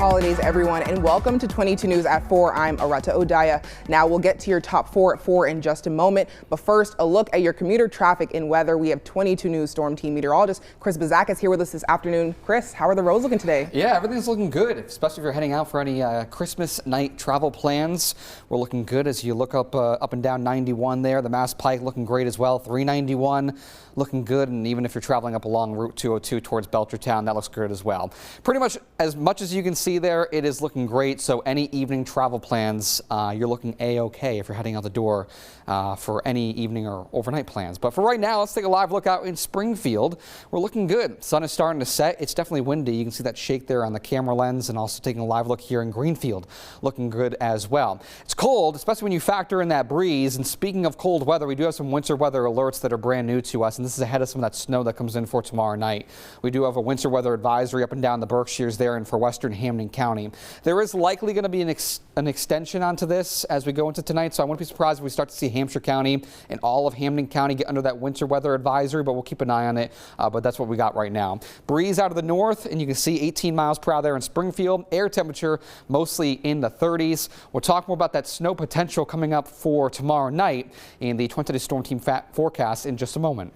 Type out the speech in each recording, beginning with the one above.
holidays, everyone, and welcome to 22 News at 4. I'm Arata Odaya. Now we'll get to your top 4 at 4 in just a moment. But first, a look at your commuter traffic and weather. We have 22 News Storm Team meteorologist Chris Bazakis here with us this afternoon. Chris, how are the roads looking today? Yeah, everything's looking good, especially if you're heading out for any Christmas night travel plans. We're looking good as you look up and down 91 there. The Mass Pike looking great as well. 391 looking good, and even if you're traveling up along Route 202 towards Belchertown, that looks good as well. Pretty much as you can see there, it is looking great. So any evening travel plans, you're looking A-OK if you're heading out the door for any evening or overnight plans. But for right now, let's take a live look out in Springfield. We're looking good. Sun is starting to set. It's definitely windy. You can see that shake there on the camera lens, and also taking a live look here in Greenfield. Looking good as well. It's cold, especially when you factor in that breeze. And speaking of cold weather, we do have some winter weather alerts that are brand new to us, and this is ahead of some of that snow that comes in for tomorrow night. We do have a winter weather advisory up and down the Berkshires there and for western Hamden County. There is likely going to be an extension onto this as we go into tonight, so I wouldn't be surprised if we start to see Hampshire County and all of Hamden County get under that winter weather advisory, but we'll keep an eye on it. But that's what we got right now. Breeze out of the north, and you can see 18 miles per hour there in Springfield. Air temperature mostly in the 30s. We'll talk more about that snow potential coming up for tomorrow night in the 20-day Storm Team forecast in just a moment.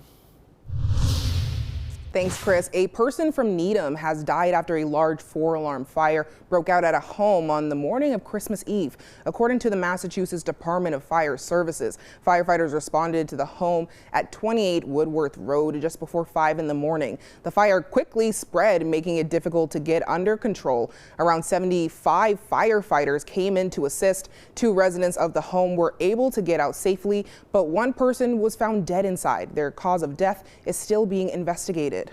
Thanks, Chris. A person from Needham has died after a large 4-alarm fire broke out at a home on the morning of Christmas Eve. According to the Massachusetts Department of Fire Services, firefighters responded to the home at 28 Woodworth Road just before 5 in the morning. The fire quickly spread, making it difficult to get under control. Around 75 firefighters came in to assist. 2 residents of the home were able to get out safely, but 1 person was found dead inside. Their cause of death is still being investigated.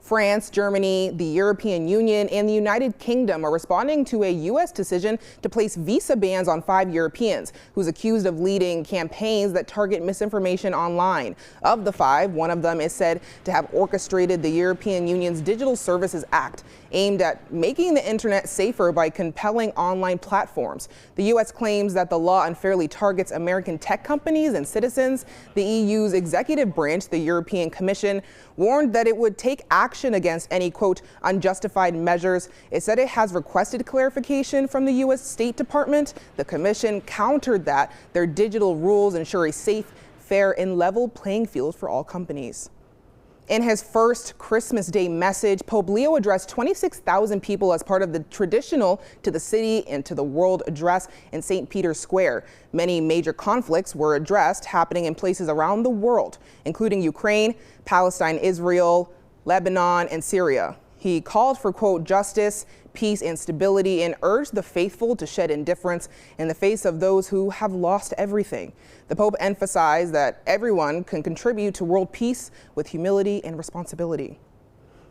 France, Germany, the European Union, and the United Kingdom are responding to a U.S. decision to place visa bans on 5 Europeans who's accused of leading campaigns that target misinformation online. Of the 5, one of them is said to have orchestrated the European Union's Digital Services Act, aimed at making the internet safer by compelling online platforms. The U.S. claims that the law unfairly targets American tech companies and citizens. The EU's executive branch, the European Commission, warned that it would take action against any, quote, unjustified measures. It said it has requested clarification from the U.S. State Department. The Commission countered that their digital rules ensure a safe, fair, and level playing field for all companies. In his first Christmas Day message, Pope Leo addressed 26,000 people as part of the traditional To the City and to the World address in St. Peter's Square. Many major conflicts were addressed, happening in places around the world, including Ukraine, Palestine, Israel, Lebanon, and Syria. He called for, quote, justice, peace, and stability, and urged the faithful to shed indifference in the face of those who have lost everything. The Pope emphasized that everyone can contribute to world peace with humility and responsibility.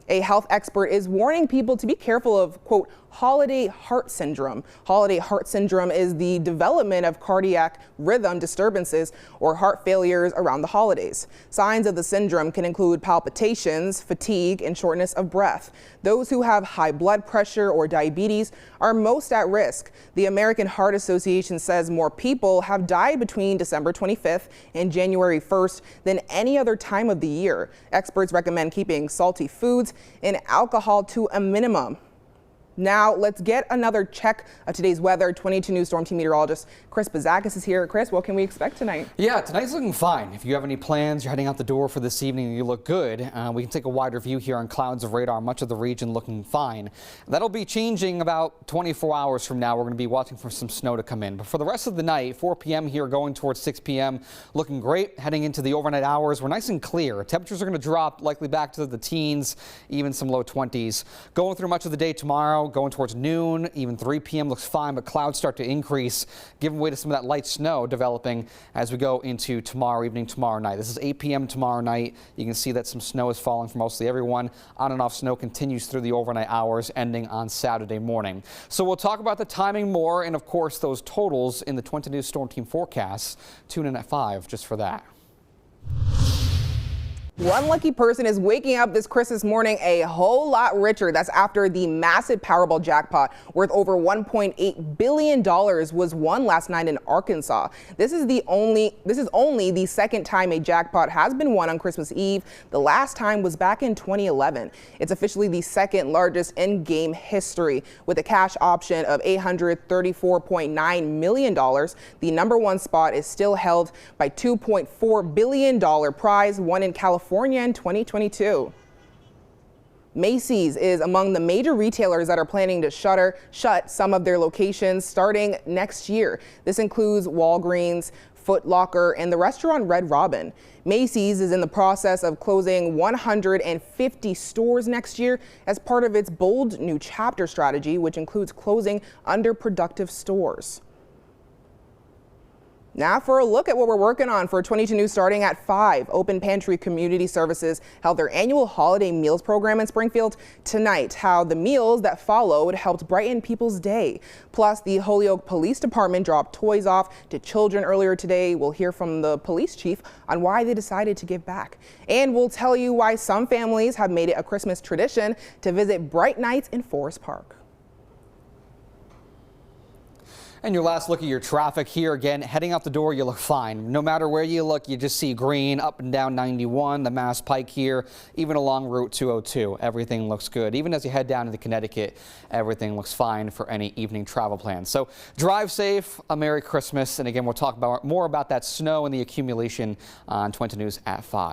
A health expert is warning people to be careful of, quote, holiday heart syndrome. Holiday heart syndrome is the development of cardiac rhythm disturbances or heart failures around the holidays. Signs of the syndrome can include palpitations, fatigue, and shortness of breath. Those who have high blood pressure or diabetes are most at risk. The American Heart Association says more people have died between December 25th and January 1st than any other time of the year. Experts recommend keeping salty foods and alcohol to a minimum. Now, let's get another check of today's weather. 22 News Storm Team meteorologist Chris Bazakis is here. Chris, what can we expect tonight? Yeah, tonight's looking fine. If you have any plans, you're heading out the door for this evening and you look good, we can take a wider view here on clouds of radar. Much of the region looking fine. That'll be changing about 24 hours from now. We're going to be watching for some snow to come in. But for the rest of the night, 4 p.m. here going towards 6 p.m. looking great. Heading into the overnight hours, we're nice and clear. Temperatures are going to drop likely back to the teens, even some low 20s. Going through much of the day tomorrow, going towards noon, even 3 p.m. looks fine, but clouds start to increase, giving way to some of that light snow developing as we go into tomorrow evening, tomorrow night. This is 8 p.m. tomorrow night. You can see that some snow is falling for mostly everyone. On and off snow continues through the overnight hours, ending on Saturday morning. So we'll talk about the timing more, and of course those totals in the 20 News Storm Team forecasts. Tune in at 5 just for that. One lucky person is waking up this Christmas morning a whole lot richer. That's after the massive Powerball jackpot worth over $1.8 billion was won last night in Arkansas. This is only the second time a jackpot has been won on Christmas Eve. The last time was back in 2011. It's officially the second largest in game history with a cash option of $834.9 million. The number one spot is still held by $2.4 billion prize won in California in 2022. Macy's is among the major retailers that are planning to shut some of their locations starting next year. This includes Walgreens, Foot Locker, and the restaurant Red Robin. Macy's is in the process of closing 150 stores next year as part of its bold new chapter strategy, which includes closing underproductive stores. Now for a look at what we're working on for 22 News starting at 5. Open Pantry Community Services held their annual holiday meals program in Springfield tonight. How the meals that followed helped brighten people's day. Plus, the Holyoke Police Department dropped toys off to children earlier today. We'll hear from the police chief on why they decided to give back. And we'll tell you why some families have made it a Christmas tradition to visit Bright Nights in Forest Park. And your last look at your traffic here again, heading out the door, you look fine. No matter where you look, you just see green up and down 91, the Mass Pike here, even along Route 202. Everything looks good. Even as you head down into Connecticut, everything looks fine for any evening travel plans. So drive safe, a Merry Christmas. And again, we'll talk more about that snow and the accumulation on 20 News at 5.